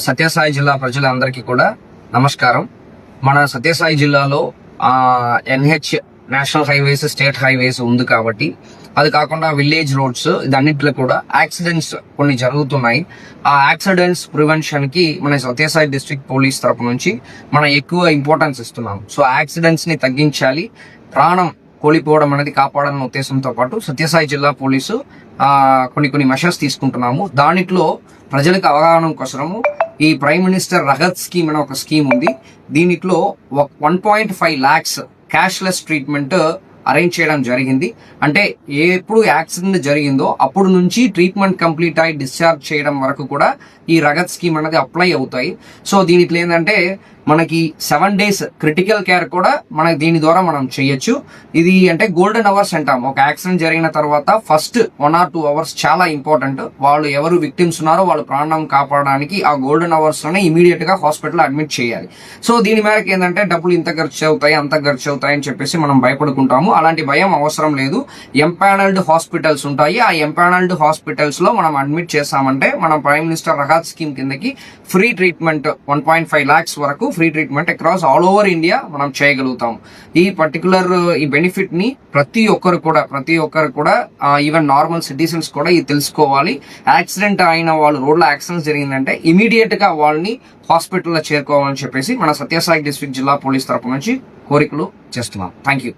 సత్యసాయి జిల్లా ప్రజలందరికీ కూడా నమస్కారం. మన సత్యసాయి జిల్లాలో NH national highways, state highways ఉంది కాబట్టి, అది కాకుండా విలేజ్ రోడ్స్ ఇదన్నింటిలో కూడా యాక్సిడెంట్స్ కొన్ని జరుగుతున్నాయి. ఆ యాక్సిడెంట్స్ ప్రివెన్షన్ కి మన సత్యసాయి డిస్ట్రిక్ట్ పోలీస్ తరపు నుంచి మనం ఎక్కువ ఇంపార్టెన్స్ ఇస్తున్నాం. సో యాక్సిడెంట్స్ ని తగ్గించాలి, ప్రాణం కోల్పోవడం అనేది కాపాడాలన్న ఉద్దేశంతో పాటు సత్యసాయి జిల్లా పోలీసు కొన్ని మెషర్స్ తీసుకుంటున్నాము. దానిలో ప్రజలకు అవగాహన కోసము ఈ ప్రైమ్ మినిస్టర్ రగత్ స్కీమ్ అనే ఒక స్కీమ్ ఉంది. దీనిలో 1.5 lakhs క్యాష్లెస్ ట్రీట్మెంట్ అరేంజ్ చేయడం జరిగింది. అంటే ఎప్పుడు యాక్సిడెంట్ జరిగిందో అప్పుడు నుంచి ట్రీట్మెంట్ కంప్లీట్ అయి డిశ్చార్జ్ చేయడం వరకు కూడా ఈ రగత్ స్కీమ్ అనేది అప్లై అవుతాయి. సో దీనిలో ఏంటంటే మనకి 7 days క్రిటికల్ కేర్ కూడా మనకి దీని ద్వారా మనం చేయొచ్చు. ఇది అంటే గోల్డెన్ అవర్స్ అంటాం. ఒక యాక్సిడెంట్ జరిగిన తర్వాత ఫస్ట్ 1 or 2 hours చాలా ఇంపార్టెంట్. వాళ్ళు ఎవరు విక్టిమ్స్ ఉన్నారో వాళ్ళు ప్రాణం కాపాడడానికి ఆ గోల్డెన్ అవర్స్ లోనే ఇమీడియట్ గా హాస్పిటల్ అడ్మిట్ చేయాలి. సో దీని మేరకు ఏంటంటే డబ్బులు ఇంత ఖర్చు అవుతాయి, అంత ఖర్చు అవుతాయి అని చెప్పేసి మనం భయపడుకుంటాము. అలాంటి భయం అవసరం లేదు. ఎంపానల్డ్ హాస్పిటల్స్ ఉంటాయి. ఆ ఎంపానల్డ్ హాస్పిటల్స్ లో మనం అడ్మిట్ చేసామంటే మనం ప్రైమ్ మినిస్టర్ రగత్ స్కీమ్ కిందకి ఫ్రీ ట్రీట్మెంట్ 1.5 lakhs వరకు free treatment across all over India మనం చేయగలుగుతాం. ఈ పర్టికులర్ ఈ బెనిఫిట్ ని ప్రతి ఒక్కరు కూడా ఈవెన్ నార్మల్ సిటిజన్స్ కూడా ఇది తెలుసుకోవాలి. యాక్సిడెంట్ అయిన వాళ్ళు, రోడ్లో యాక్సిడెంట్ జరిగిందంటే ఇమీడియట్ గా వాళ్ళని హాస్పిటల్లో చేరుకోవాలని చెప్పేసి మన సత్యసాయి డిస్ట్రిక్ట్ జిల్లా పోలీస్ తరపు నుంచి కోరికలు చేస్తున్నాం. Thank you.